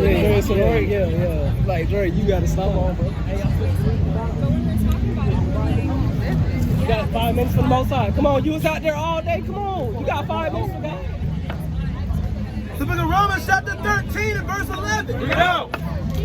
Yeah, like Dre, you gotta stop on, bro. You got 5 minutes for the most side. Come on, you was out there all day. Come on, you got 5 minutes for that. The book of Romans chapter 13 and verse 11. Bring it out.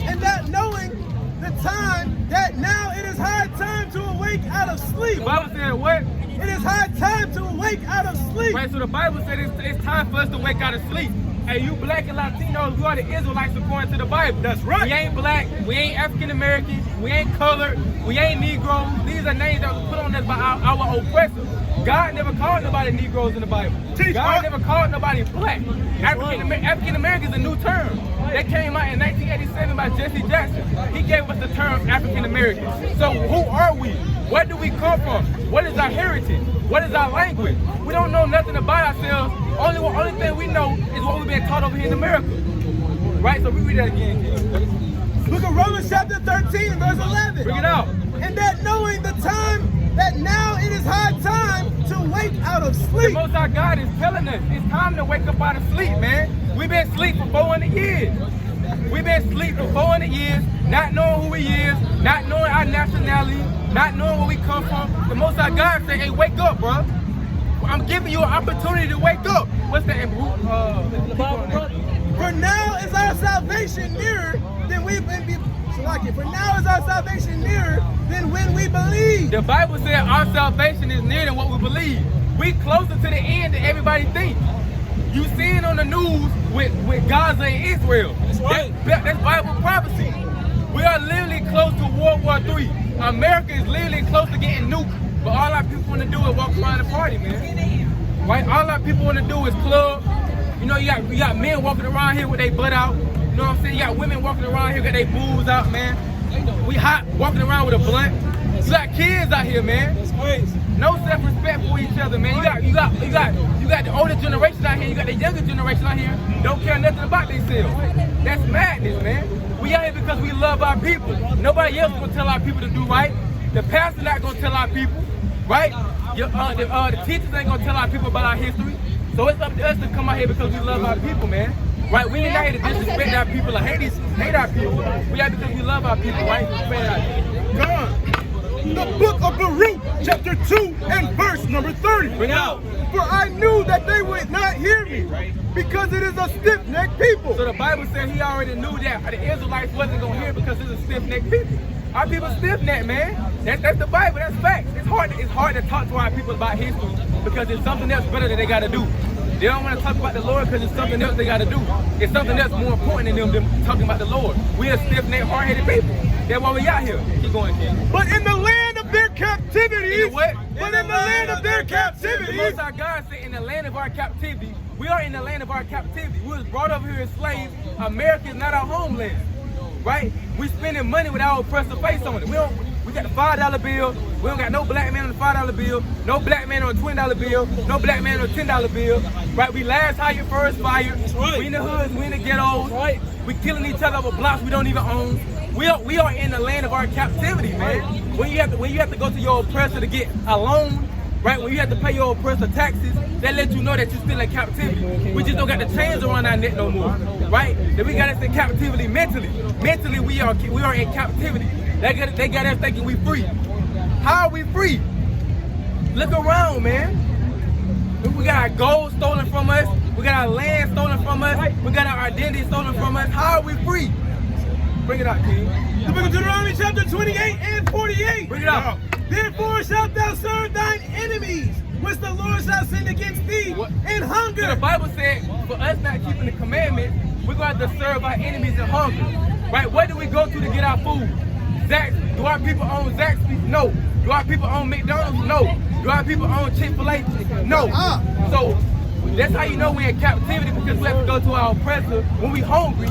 And that knowing the time that now it is high time to awake out of sleep. The Bible said what? It is high time to awake out of sleep. Right, so the Bible said it's time for us to wake out of sleep. Hey, you black and Latinos, we are the Israelites according to the Bible. That's right. We ain't black, we ain't African American, we ain't colored, we ain't Negroes. These are names that was put on us by our oppressors. God never called nobody Negroes in the Bible. God never called nobody black. African American is a new term. That came out in 1987 by Jesse Jackson. He gave us the term African American. So who are we? Where do we come from? What is our heritage? What is our language? We don't know nothing about ourselves. Only thing we know is what we've been taught over here in America. Right? So we read that again. Book of Romans chapter 13 verse 11. Bring it out. And that knowing the time that now it is high time to wake out of sleep. The Most High God is telling us it's time to wake up out of sleep, man. We've been asleep for 400 years. We've been asleep for 400 years, not knowing who we is, not knowing our nationality, not knowing where we come from. The Most High God said, hey, wake up, bro. I'm giving you an opportunity to wake up. What's that? For now is our salvation nearer than we've been. For now is our salvation nearer than when we believe. The Bible said our salvation is nearer than what we believe. We closer to the end than everybody thinks. You seeing on the news with Gaza and Israel. That's right. That's Bible prophecy. We are literally close to World War III. America is literally close to getting nuked. But all our people want to do is walk around and party, man. Right? All our people want to do is club. You know, you got men walking around here with their butt out. You know what I'm saying? You got women walking around here with their boobs out, man. We hot walking around with a blunt. You got kids out here, man. That's crazy. No self-respect for each other, man. You got the older generation out here. You got the younger generation out here. Don't care nothing about themselves. That's madness, man. We out here because we love our people. Nobody else gonna tell our people to do right. The pastor not gonna tell our people, right? The teachers ain't gonna tell our people about our history. So it's up to us to come out here because we love our people, man. Right? We ain't out here to disrespect our people or hate our people. We out because we love our people, right? God. The book of Baruch, chapter 2 and verse number 30. Bring it out. For I knew that they would not hear me, because it is a stiff-necked people. So the Bible said he already knew that the Israelites wasn't going to hear because it's a stiff-necked people. Our people stiff-necked, man. That's the Bible, that's facts. It's hard to talk to our people about history because it's something else better that they got to do. They don't want to talk about the Lord because it's something else they got to do. It's something else more important than them talking about the Lord. We are stiff-necked, hard-headed people. That's why we out here. Keep going, King. But in the land of their captivity, what? But in the land of their captivity, the Most High God said, in the land of our captivity, we are in the land of our captivity. We was brought over here as slaves. America is not our homeland, right? We spending money with our oppressor face on it. We got the $5 bill. We don't got no black man on the $5 bill, no black man on a $20 bill, no black man on a $10 bill, right? We last hired, first fired. Right. We in the hoods, we in the ghettos. Right. We killing each other over blocks we don't even own. We are in the land of our captivity, man. When you have to go to your oppressor to get a loan, right? When you have to pay your oppressor taxes, that lets you know that you're still in captivity. We just don't got the chains around our neck no more, right? That we got us in captivity mentally. Mentally, we are in captivity. They got us thinking we free. How are we free? Look around, man. We got our gold stolen from us. We got our land stolen from us. We got our identity stolen from us. How are we free? Bring it out, King. The book of Deuteronomy chapter 28 and 48. Bring it out. Therefore shalt thou serve thine enemies, which the Lord shall send against thee, in hunger. So the Bible said, for us not keeping the commandments, we're going to have to serve our enemies in hunger. Right? Where do we go to get our food? Zaxby's. Do our people own Zaxby's? No. Do our people own McDonald's? No. Do our people own Chick-fil-A? No. So that's how you know we're in captivity, because we have to go to our oppressor when we hungry.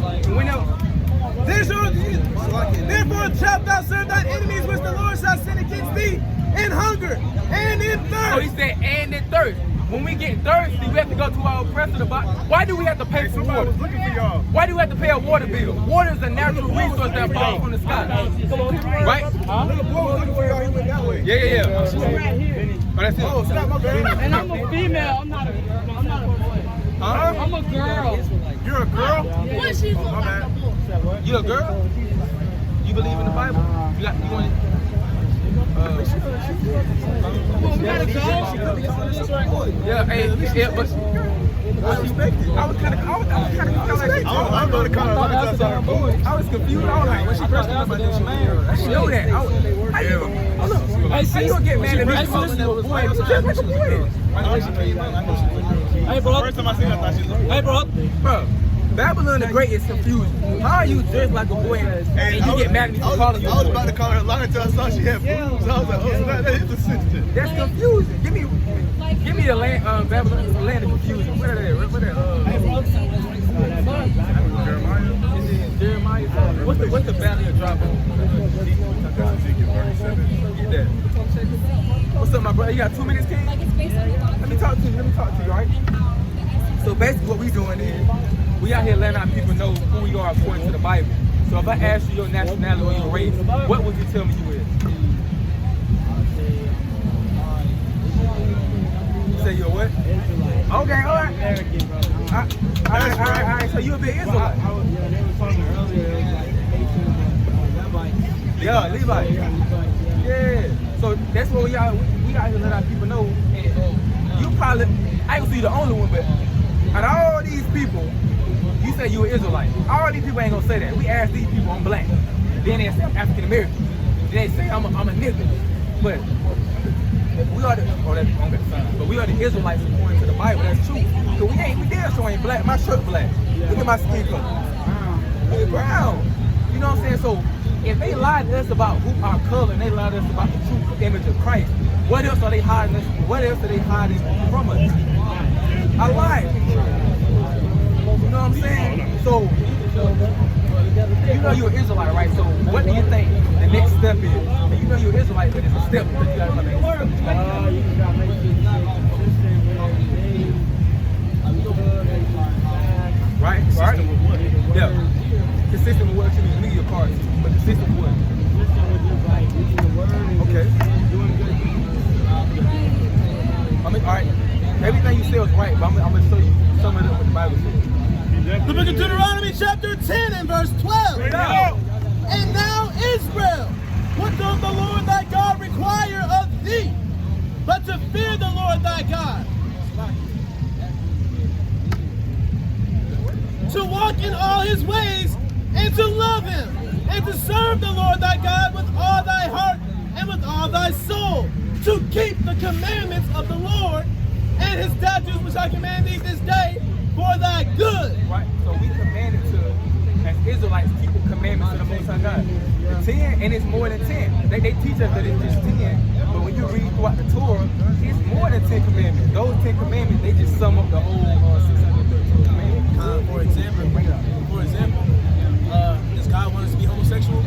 Therefore shalt thou serve thine enemies, which the Lord shall send against thee, in hunger and in thirst. So he said, and in thirst. When we get thirsty, we have to go to our oppressor to buy. Why do we have to pay for water? Why do we have to pay a water bill? Water is a natural resource that falls from the sky. Right? Yeah. Right here. Oh, that's it. And I'm a female. I'm not a boy. I'm a girl. You're a girl? Yeah. My bad. You a girl? You believe in the Bible? You want yeah, hey, yeah, but I was kind of I was confused. I was like, when she first came up, I know that. How you gonna get mad at me? Hey, bro. First time I seen her, I thought she looked. Hey, bro. Babylon the Great is confusing. How are you dressed like a boy and you get mad at me for calling you? I was about to call her a liar until I saw she had boobs. I was like, oh, that is the sister. That's confusing. Give me the land, Babylon, the land of confusion. Where that? Jeremiah. What's the valley of dry bones? Get that. What's up, my brother? You got 2 minutes, King? Let me talk to you, right? So basically what we doing is, we out here letting our people know who we are according to the Bible. So if I ask you your nationality or your race, what would you tell me you is? You say you're what? Okay, all right. All right. So you a big Israelite? Yeah, Levi. Yeah. So that's what we out here let our people know. And you probably, I ain't gonna be the only one, but out of all these people, you say you an Israelite. All these people ain't gonna say that. We ask these people, I'm black. Then they say I'm African American. Then they say I'm a nigga. But we are the but we are the Israelites according to the Bible. That's true. So we damn sure ain't black. My shirt black. Look at my skin color. We brown. You know what I'm saying? So if they lie to us about who our color and they lie to us about the true image of Christ, what else are they hiding us? What else are they hiding from us? I lied. You know what I'm saying? So you know you're an Israelite, right? So what do you think the next step is? And you know you're an Israelite, but it's a step. But you gotta make a step. Right? Yeah. Consistent with what you mean. Leave your cards. But consistent with what? Okay. I mean, all right. Everything you said was right, but I'm gonna show you some of it what the Bible says. The book of Deuteronomy chapter 10 and verse 12. And now Israel, what does the Lord thy God require of thee, but to fear the Lord thy God, to walk in all his ways, and to love him, and to serve the Lord thy God with all thy heart and with all thy soul, to keep the commandments of the Lord and his statutes which I command thee this day for thy good. Right, so we commanded to, as Israelites, keep the commandments of the Most High God. The 10, and it's more than 10. They teach us that it's just 10, but when you read throughout the Torah, it's more than 10 commandments. Those 10 commandments, they just sum up the whole 613 commandments. For example, does God want us to be homosexual?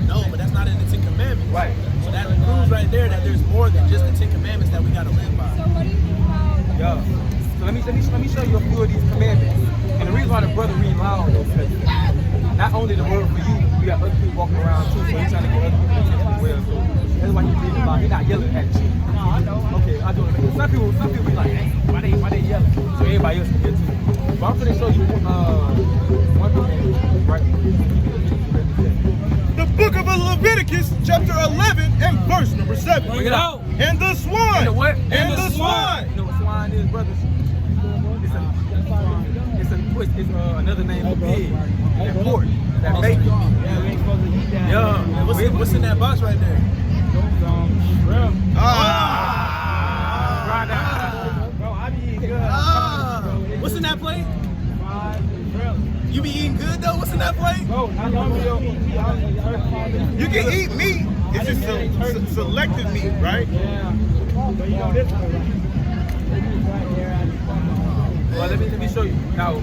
No, but that's not in the 10 commandments. Right. So that proves right there that there's more than just the 10 commandments that we got to live by. So what do you think about? Yeah. So let me show you a few of these commandments. And the reason why the brother read loud is because not only the word for you, we got other people walking around too, so he's trying to get other people attention as well. So that's why he's reading loud. He's not yelling at you. Okay, I'll do it. Some people be like, hey, why they yelling? So everybody else can hear too. But I'm gonna show you one commandment, right? The book of Leviticus, chapter 11 and verse number 7. Bring it out. And the swine. And the what? And the swine. You know what swine is, brothers? It's another name for pig and pork. That bacon. Yeah. What's in that box right there? Bro, I be eating good. What's in that plate? You be eating good though? What's in that plate? You can eat meat. It's just selected meat, right? Well, let me show you. Now,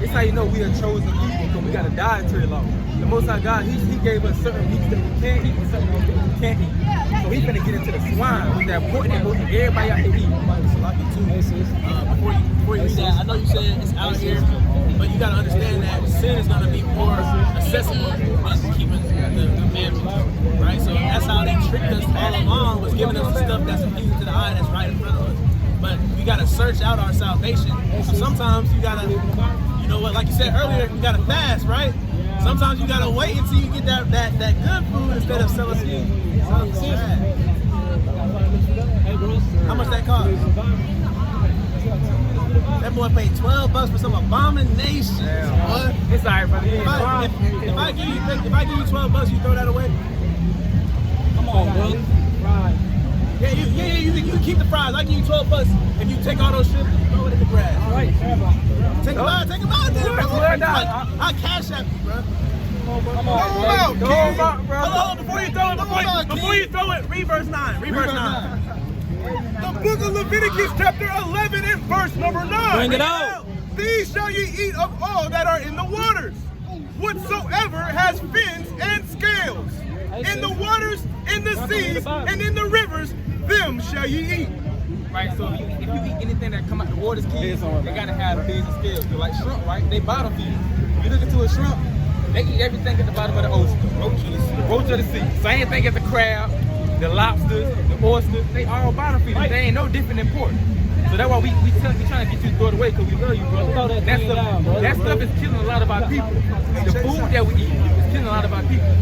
it's how you know we are chosen people, because we got a dietary law. The Most High God, he gave us certain meats that we can't eat and certain meats that we can't eat. So he's gonna get into the swine, which is important that everybody out here eat. Before you read that, I know you said it's out here, but you gotta understand that sin is gonna be more accessible than keeping the commandments, right? So that's how they tricked us all along, was giving us the stuff that's appealing to the eye that's right in front of us. But we gotta search out our salvation. So sometimes you gotta know what? Like you said earlier, you gotta fast, right? Sometimes you gotta wait until you get that good food instead of selling you. How much that cost? That boy paid $12 for some abomination. Boy. It's alright, brother. If I give you $12, you throw that away? Come on, bro. Yeah, you can keep the fries. I give you $12 if you take all those shit and throw it in the grass. Right. Take them out there, bro. I cash at you, bro. Come on, Go out, bro. Hold on, before you throw it, read verse 9. Read verse 9. The book of Leviticus chapter 11 and verse number 9. Bring it out. These shall ye eat of all that are in the waters, whatsoever has fins and scales. In the waters, in the seas, and in the rivers, them shall ye eat. Right, so if you eat anything that come out the water's kids, they gotta have fins and scales. So like shrimp, right? They bottom feed. If you look into a shrimp, they eat everything at the bottom of the ocean. The roach of the sea. Same thing as the crab, the lobsters, the oysters. They all bottom feeders. They ain't no different than pork. So that's why we trying to get you to throw it away because we love you, brother. That stuff is killing a lot of our people. The food that we eat is killing a lot of our people.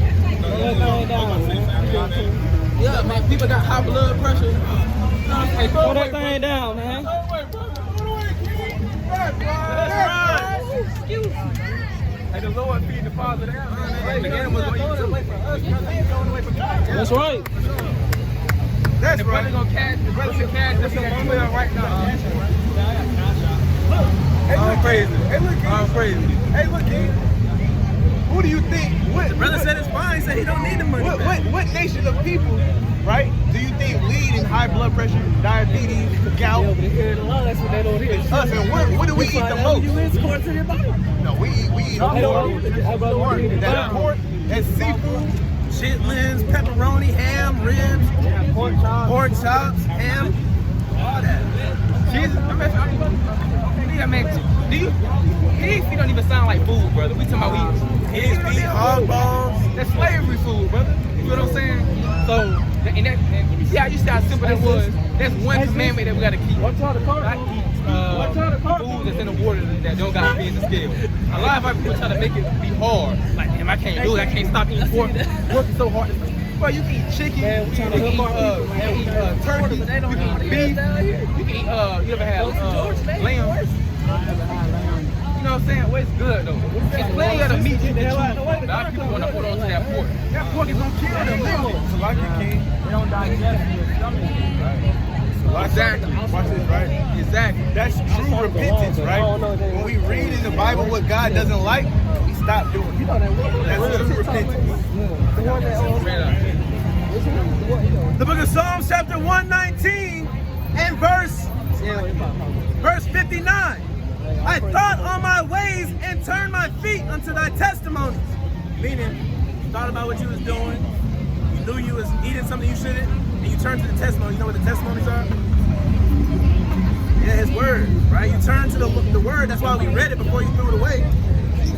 Yeah, man, people got high blood pressure. Hey, Throw that thing down, man. Hey, the Lord feed the Father the animals. That's right. The brother gonna cash. The brother can cash. That's what I'm right now. I'm crazy. I'm crazy. Hey, look, King. Who do you think? The brother said it's fine. He said he don't need the money. What nation of people, right, do you think lead in high blood pressure, diabetes, gout? That's what they don't hear. Us, and what do we eat the most? You is according to your body. No, we eat pork. That's pork. That's seafood. Chitlins, pepperoni, ham, ribs, pork chops, ham, all that. Jesus, these don't even sound like food, brother. We talking about Pig's feet, hog balls. that's slavery food, brother. You know what I'm saying? So, and you see how simple that was? That's one commandment that we gotta keep. Watch out the car. Not eat food that's in the water that don't got fins and scales. A lot of our people try to make it be hard. Like, damn, I can't do it. I can't stop eating pork. Pork is so hard. Bro, you can eat chicken, you can eat turkey, you can eat beef, you can eat, you ever have lamb. You know what I'm saying? Well, it's good though. It's plenty of the meat you can chew. A lot of people want to hold on to that pork. That pork is gonna kill them. Like you, King. They don't digest it. Exactly. Watch this, right? Exactly. That's true repentance, right? When we read in the Bible what God doesn't like, we stop doing it. That's true repentance. The book of Psalms, chapter 119, and verse 59. I thought on my ways and turned my feet unto thy testimonies. Meaning, you thought about what you was doing, you knew you was eating something you shouldn't, and you turned to the testimony. You know what the testimonies are? Yeah, his word, right? You turned to the word, that's why we read it before you threw it away.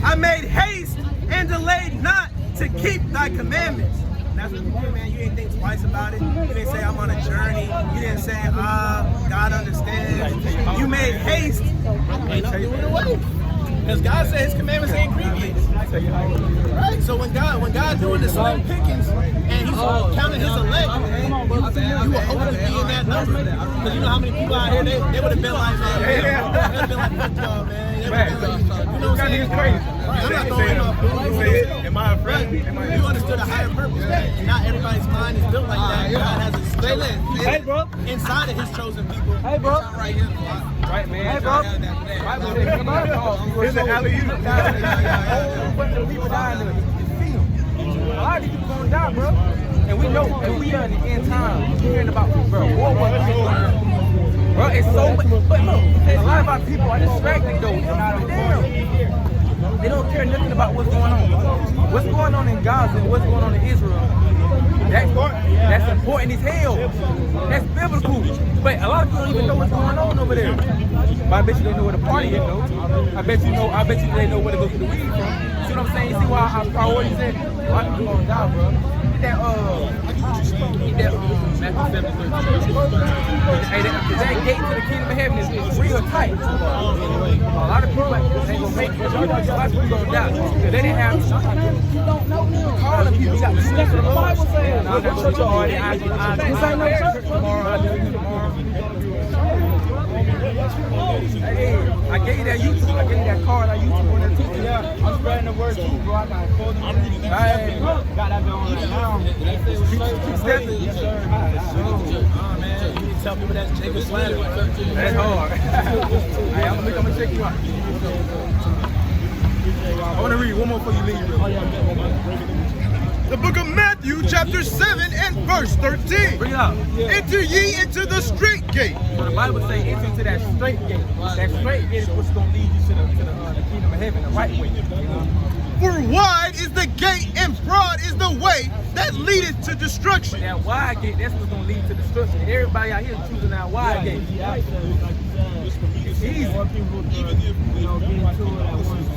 I made haste and delayed not to keep thy commandments. That's what you did, man. You didn't think twice about it. You didn't say, I'm on a journey. You didn't say, God understands. You made haste and threw it away. Because God said his commandments ain't grievous. Right? So when God doing the slim pickings and he's counting his elect, you will hope to be in that number. Because you know how many people out here, they would have been like, man, they would have been like, fuck y'all, man. You know what I'm saying? Crazy. Right, I'm not throwing him off. Am I afraid? You understood a higher purpose. Not everybody's mind is built like that. God has a spirit inside of his chosen people. Hey, bro. Right here. Right, man. Hey, bro. Here's an alley-oop. People dying there. You see them. A lot of these people gonna die, bro. And we know, and we are in the end time. You're hearing about, bro, World War III. Bro, it's so much. But look, a lot of our people are distracted, though. They don't care nothing about what's going on. What's going on in Gaza and what's going on in Israel. That's important as hell. That's biblical. But a lot of people don't even know what's going on over there. But I bet you they know where the party is, though. I bet you they know where to go get the weed from. See what I'm saying? You see why our priorities at? A lot of people gonna die, bro. Matthew 7:13. Hey, that gate to the kingdom of heaven is real tight. A lot of people ain't gonna make it. A lot of people gonna die. Because they didn't have all the people got to sleep in the Bible saying, I'm not going to party. I do tomorrow. Hey, I gave you that YouTube. I gave you that card. I YouTube on that too. Yeah, I'm spreading the word too, bro. I got clothes. Hey, got that going right now. Man, you need to tell people that's Jacob Slander. That's hard. Hey, I'm gonna check you out. I want to read one more before you leave. The book of Matthew, chapter 7 and verse 13. Bring it up. Enter ye into the straight gate. So the Bible says enter into that straight gate. That straight gate is what's going to lead you to the kingdom of heaven, the right way. For wide is the gate and broad is the way that leadeth to destruction. That wide gate, that's what's going to lead to destruction. Everybody out here is choosing that wide gate. It's easy.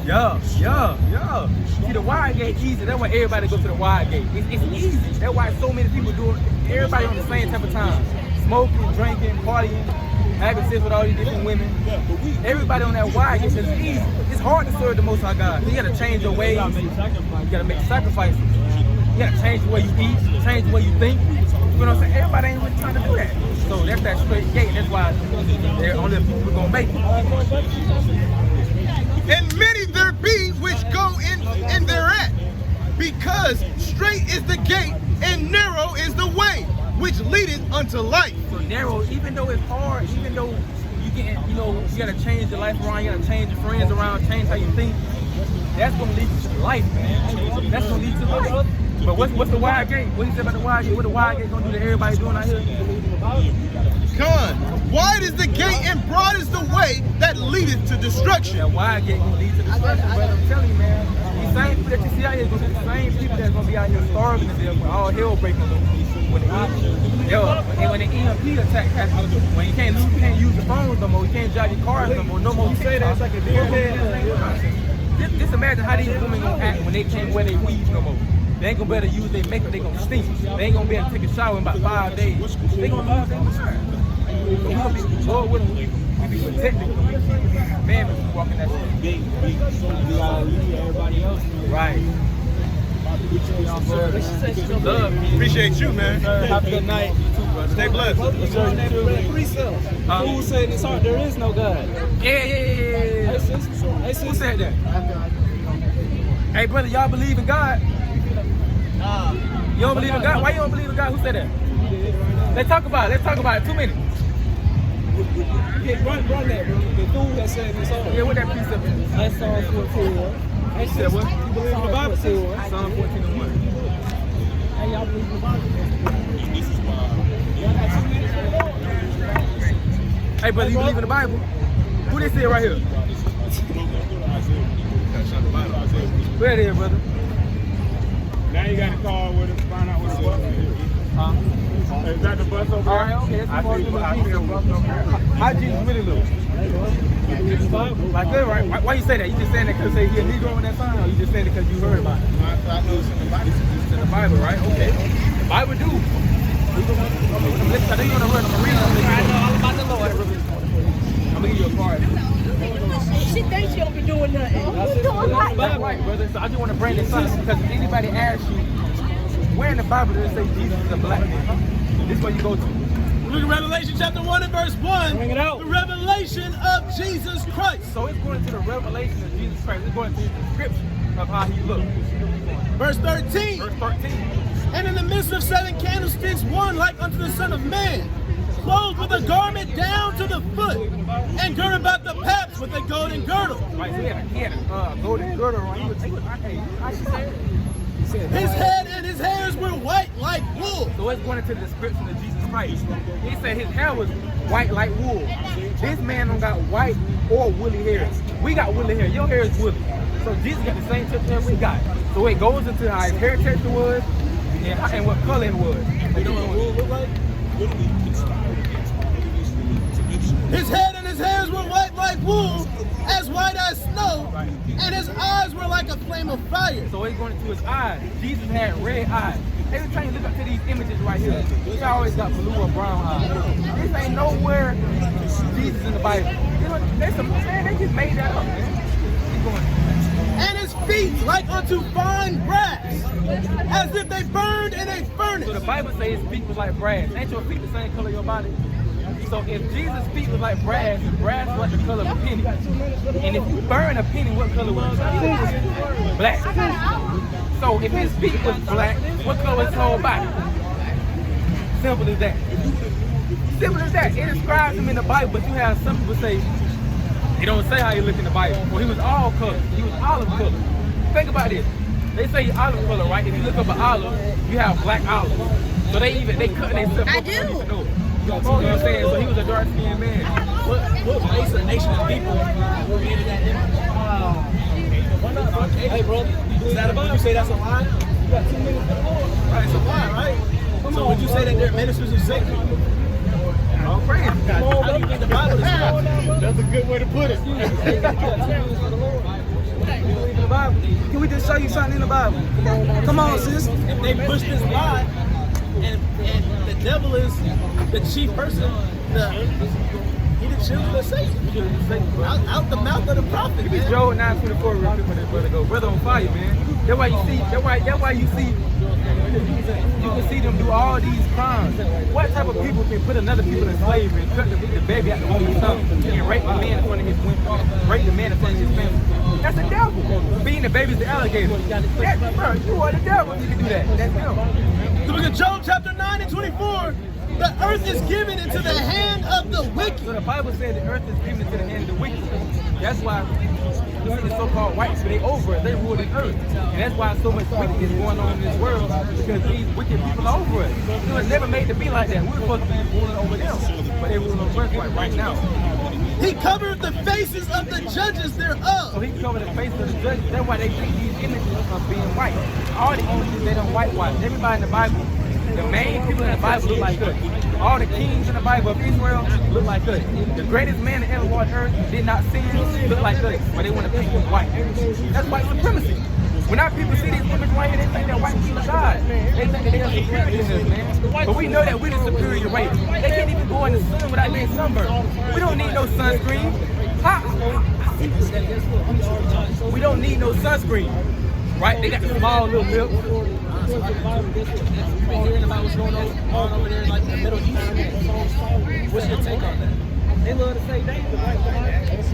Yeah. See, the wide gate easy. That's why everybody go to the wide gate. It's easy. That's why so many people do it. Everybody on the same type of time. Smoking, drinking, partying, having sex with all these different women. Everybody on that wide gate, it's easy. It's hard to serve the Most High God. You got to change your ways. You got to make sacrifices. You got to change the way you eat, change the way you think. You know what I'm saying? Everybody ain't really trying to do that. So that's that straight gate. That's why they're only people who are going to make it. And many there be which go in thereat, because straight is the gate and narrow is the way which leadeth unto life. So narrow, even though it's hard, even though you gotta change your life around, you gotta change your friends around, change how you think. That's gonna lead you to life, man. That's gonna lead to life. But what's the wide gate? What he said about the wide gate? What the wide gate gonna do to everybody doing out here? Con, wide is the gate and broad is the way that leadeth to destruction. That wide gate gonna lead to destruction, brother. I'm telling you, man. These same people that you see out here is gonna be the same people that's gonna be out here starving to death when all hell breaking loose. When the EMP attack happens, when you can't use the phones no more, you can't drive your cars no more, you say that's like a deer head. Just imagine how these women gonna act when they can't wear their weeds no more. They ain't gonna be able to use their makeup, they gonna stink. They ain't gonna be able to take a shower in about 5 days. They gonna lose their mind. We gonna be Lord with them. We be protected. Man, we walking that shit. We gotta lead everybody else. Right. Love. Appreciate you, man. Have a good night. Stay blessed. Who said this heart there is no God? Yeah. Who said that? Hey, brother, y'all believe in God? You don't believe in God? Why you don't believe in God? Who said that? Let's talk about it. 2 minutes. Yeah, run that, bro. The dude that said this heart. Yeah, what that piece of it? That's Psalm 14. He said what? You believe in the Bible? Psalm 14:1. Hey, y'all believe in the Bible? Hey, brother, you believe in the Bible? Who they say right here? Where it is, brother? Now you got to call with it to find out what's up. Is that the bus over there? All right, okay. That's the how Jesus really look? Like that, right? Why you say that? You just saying that because he a Negro in that sign, or you just saying it because you heard about it? I know it's in the Bible. It's in the Bible, right? Okay. The Bible do. I think you're gonna run a read. I know all about the Lord. I'm gonna give you a card. She thinks she don't be doing nothing. That's right, brother. So I just want to bring this up because if anybody asks you, where in the Bible does it say Jesus is a black man? This is where you go to. Look at Revelation chapter 1 and verse 1. Bring it out. The revelation of Jesus Christ. So it's going to the revelation of Jesus Christ. It's going to the description of how he looked. Verse 13. Verse 13. And in the midst of 7 candlesticks, one like unto the Son of Man, clothed with a garment down to the foot, and girded about the paps with a golden girdle. Right, so he had a golden girdle on. He was His head and his hairs were white like wool. So it's going into the description of Jesus Christ. He said his hair was white like wool. This man don't got white or woolly hair. We got woolly hair. Your hair is woolly. So Jesus got the same type of hair we got. So it goes into how his hair texture was and what color it was. You know what wool look like? His head and his hairs were white like wool, as white as snow, and his eyes were like a flame of fire. So it's going into his eyes. Jesus had red eyes. every time you look up to these images right here, they always got blue or brown eyes. This ain't nowhere Jesus in the Bible. You know, they just made that up, man. Keep going. And his feet like unto fine brass, as if they burned in a furnace. So the Bible says his feet was like brass. Ain't your feet the same color of your body? So if Jesus' feet was like brass, and brass was the color of a penny, and if you burn a penny, what color was it? Black. So if his feet was black, what color was his whole body? Simple as that. Simple as that. It describes him in the Bible, but you have some people say, they don't say how he looked in the Bible. Well, he was all color. He was olive color. Think about this. They say olive color, right? If you look up an olive, you have black olive. So they cut themselves. I do. You know what I'm saying? So he was a dark-skinned man. What race or nation of people created that image? Hey, brother, would you say that's a lie? You got 2 minutes to the Lord. Right, it's a lie, right? So would you say that they're ministers of Satan? Oh, praise. How do you think the Bible is? That's a good way to put it. Can we just show you something in the Bible? Come on, sis. If they push this lie, and the devil is the chief person, he the children of Satan. Out the mouth of the prophet, man. Joel 9:24 real quick when that brother go, brother on fire, man. That's why you see, you can see them do all these crimes. What type of people can put another people in slavery and cut the baby out the woman's stomach and rape the man in front of his women, rape the man in front of his family? That's the devil. Beating the babies to alligators. Bro, you are the devil if you can do that. That's him. The book of Job, chapter 9 and 24. The earth is given into the hand of the wicked. So the Bible said the earth is given into the hand of the wicked. That's why you see the so-called whites, they over it, they rule the earth. And that's why so much wickedness going on in this world, because these wicked people are over it. It was never made to be like that. We were supposed to be ruling over them, but they ruling over us right now. He covered the faces of the judges So thereof. he covered the face of the judges. That's why they think these images of being white. All the images, they don't whitewash. Everybody in the Bible, the main people in the Bible look like us. All the kings in the Bible of Israel look like us. The greatest man that ever walked earth did not sin, look like us, but they want to paint him white. That's white supremacy. When our people see these images right here, they think that white people are God. They think that they are superior to us, man. But we know that we're the superior race. They can't even go in the sun without being sunburned. We don't need no sunscreen. We don't need no sunscreen. Right? They got the small little milk. You've been hearing about what's going on over there, like in the Middle East. What's your take on that? They love to say David, right?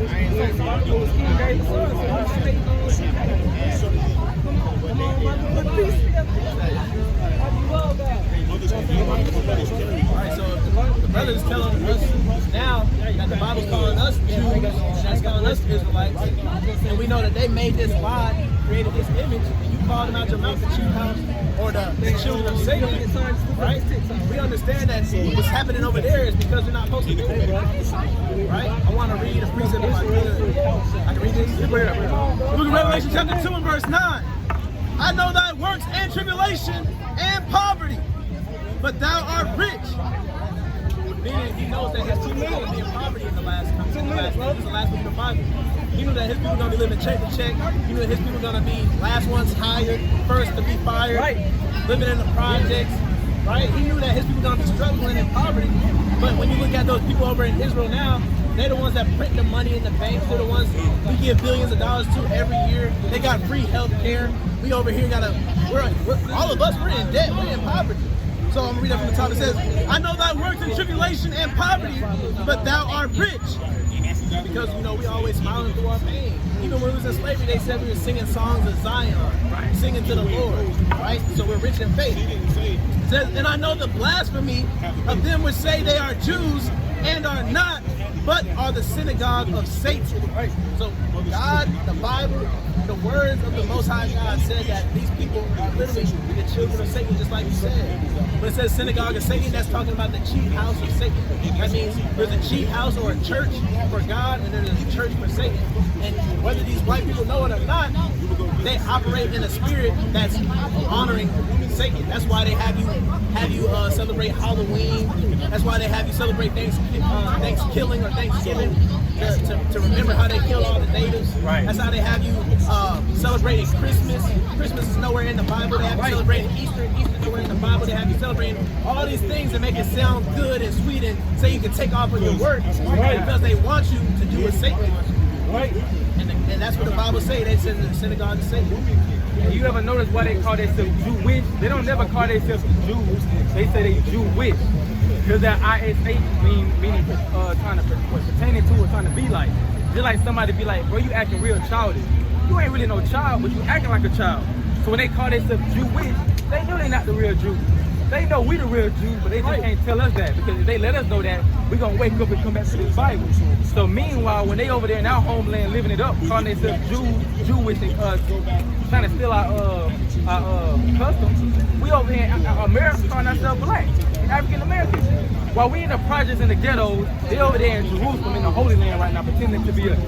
King David's son, so let's say, come on, brother, put peace together. Alright, so the brother is telling us now that the Bible's calling us Jews, that's calling us Israelites, and we know that they made this lie, created this image, and you called them out your mouth, the chief house, or the children of Satan, right? We understand that what's happening over there is because they're not supposed to do it, right? I want to read a precept if I could. I can read this? The book of Revelation chapter 2 and verse 9. I know thy works and tribulation and poverty, but thou art rich. Meaning he knows that his people are going to be in poverty in the last book of the Bible. He knew that his people are going to be living check to check. He knew that his people are going to be last ones hired, first to be fired, living in the projects, right? He knew that his people are going to be struggling in poverty. But when you look at those people over in Israel now, they're the ones that print the money in the banks. They're the ones we give billions of dollars to every year. They got free health care. We over here we're all of us, we're in debt, we're in poverty. So I'm gonna read that from the top. It says, I know thy works in tribulation and poverty, but thou art rich. Because, you know, we always smiling through our pain. Even when we was in slavery, they said we were singing songs of Zion, singing to the Lord, right? So we're rich in faith. It says, and I know the blasphemy of them which say they are Jews and are not, but are the synagogue of Satan. Right? So God, the Bible, the words of the Most High God said that these people are literally the children of Satan, just like he said. When it says synagogue of Satan, that's talking about the chief house of Satan. That means there's a chief house or a church for God, and there's a church for Satan. And whether these white people know it or not, they operate in a spirit that's honoring Satan. That's why they have you celebrate Halloween. That's why they have you celebrate Thanksgiving or Thanksgiving to remember how they killed all the natives. Right. That's how they have you celebrating Christmas. Christmas is nowhere in the Bible. They have you celebrating Easter. Easter nowhere in the Bible. They have you celebrating all these things that make it sound good and sweet and say you can take off of your work because they want you to do what Satan wants you to do. Right. And that's what the Bible say. They send the synagogue to Satan. You ever notice why they call themselves Jewish? They don't never call themselves Jews. They say they Jewish. Because that ISH meaning trying to pertaining to or trying to be like. Just like somebody be like, bro, you acting real childish. You ain't really no child, but you acting like a child. So when they call themselves Jewish, they know they not the real Jews. They know we the real Jews, but they just can't tell us that. Because if they let us know that, we gonna wake up and come back to this Bible. So meanwhile, when they over there in our homeland living it up, calling themselves Jewish and trying to steal our customs, we over here in America calling ourselves black, African Americans. While we in the projects and the ghettos, they over there in Jerusalem in the Holy Land right now pretending to be us.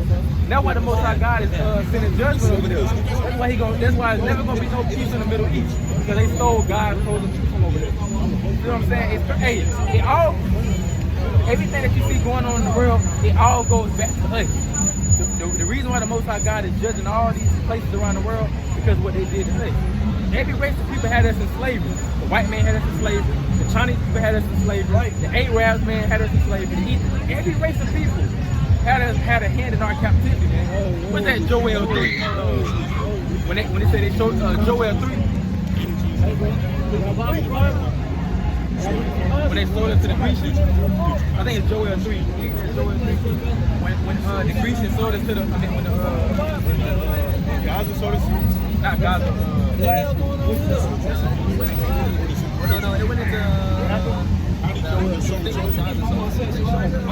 That's why the Most High God is sending judgment over there. That's why it's never gonna be no peace in the Middle East, because they stole God's chosen people from over there. You know what I'm saying? Everything that you see going on in the world, it all goes back to us. The reason why the Most High God is judging all these places around the world, because of what they did to us. Every race of people had us in slavery. The white man had us in slavery. The Chinese people had us in slavery. The Arabs man had us in slavery. Every race of people had a hand in our captivity, man. What's that Joel 3? When they say they showed Joel 3. When they sold us to the Grecians, I think it's Joel 3. When the Grecians sold us to the, when the Gaza sold us. not Gaza. No, it went into. I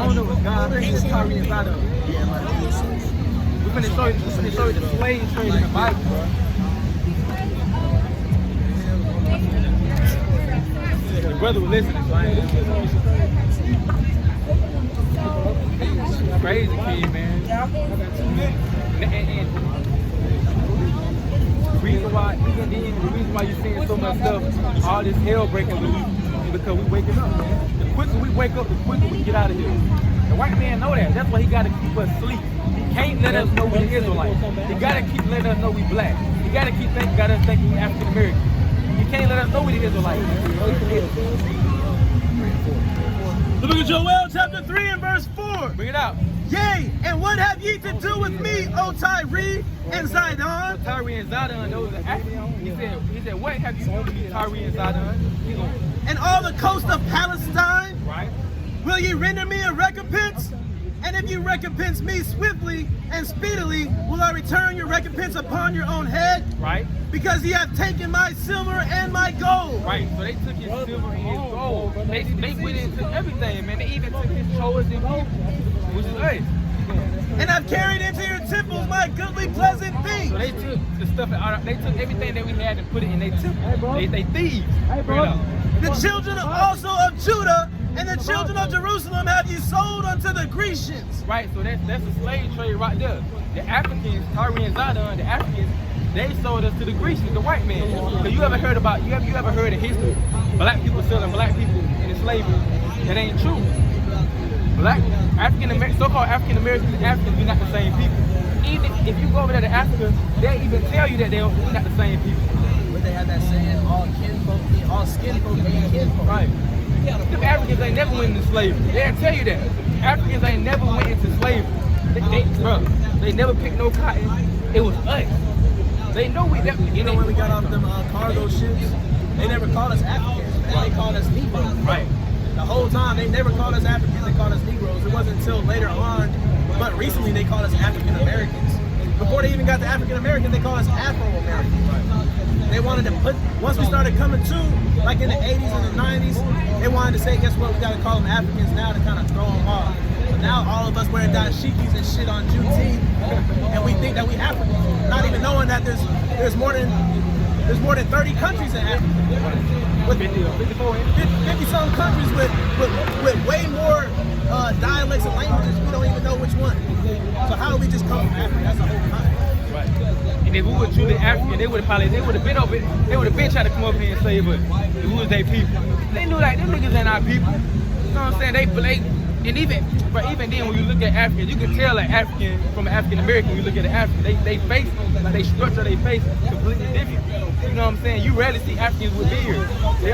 don't know what God. I think it's Tyre and Zidon. We're gonna show you the slave trade in the Bible, bro. The brother was listening, so I ain't crazy kid, man. And the reason why you're seeing so much stuff, all this hell breaking loose, is because we waking up, man. The quicker we wake up, the quicker we get out of here. The white man know that. That's why he gotta keep us asleep. He can't let us know we Israelites. He gotta keep letting us know we black. He gotta keep got us thinking we African American. He can't let us know we the Israelites. The book of Joel, chapter 3 and verse 4. Bring it out. Yea, and what have ye to do with me, O Tyre and Zidon? Tyre and Zidon, those are African. He said, what have you done to me, Tyre and Zidon? And all the coast of Palestine? Right. Will ye render me a recompense? And if you recompense me swiftly and speedily, will I return your recompense upon your own head? Right. Because ye have taken my silver and my gold. Right, so they took his silver and his gold. They went into everything, man. They even took his chosen people, which is us. And I've carried into your temples my goodly pleasant things. So they took the stuff, they took everything that we had and put it in their temple. They thieves. The children also of Judah and the children of Jerusalem have you sold unto the Grecians. Right, so that's a slave trade right there. The Africans, Tyre and Zidon, the Africans, they sold us to the Grecians, the white man. So you ever heard of history? Black people selling black people into slavery. That ain't true. So-called African Americans and Africans, we're not the same people. Even if you go over there to Africa, they even tell you that we're not the same people. But they have that saying, all kinfolk, all skinfolk, ain't kinfolk. Right. Them Africans ain't never went into slavery. They'll tell you that. Africans ain't never went into slavery. They never picked no cotton. It was us. They know we never. You know when we got off them cargo ships, they never called us Africans. They called us Negroes. Right. The whole time, they never called us Africans. They called us Negroes. It wasn't until later on, but recently they called us African Americans. Before they even got to African American, they called us Afro Americans. They wanted to put, once we started coming to, like in the 80s and the 90s, they wanted to say, guess what, we got to call them Africans now to kind of throw them off. So now all of us wearing dashikis and shit on Juneteenth, and we think that we Africans, not even knowing that there's more than 30 countries in Africa. With 50-some countries with way more dialects and languages, we don't even know which one. So how do we just come from Africa? That's the whole concept. Right. And if we were truly African, they would have been trying to come up here and save us. If we was their people. They knew like them niggas ain't our people. You know what I'm saying? And even then, when you look at Africans, you can tell like African from an African American. When you look at an African, they face, like they structure they face completely different. You know what I'm saying? You rarely see Africans with beards. They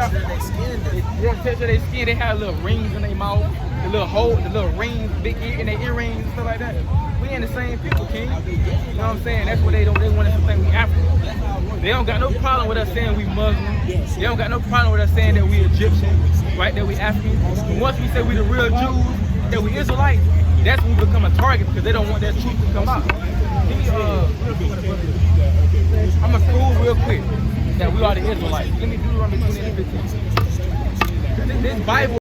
texture their skin. They have little rings in their mouth, the little hole, the little rings, big ear in their earrings and stuff like that. We ain't the same people, King. You know what I'm saying? That's what they want us to think we African. They don't got no problem with us saying we Muslim. They don't got no problem with us saying that we Egyptian, right? That we African. But once we say we the real Jews, that we Israelites, that's when we become a target because they don't want that truth to come out. I'm gonna prove real quick that we are the Israelites. Let me do Deuteronomy 20 and 15. This Bible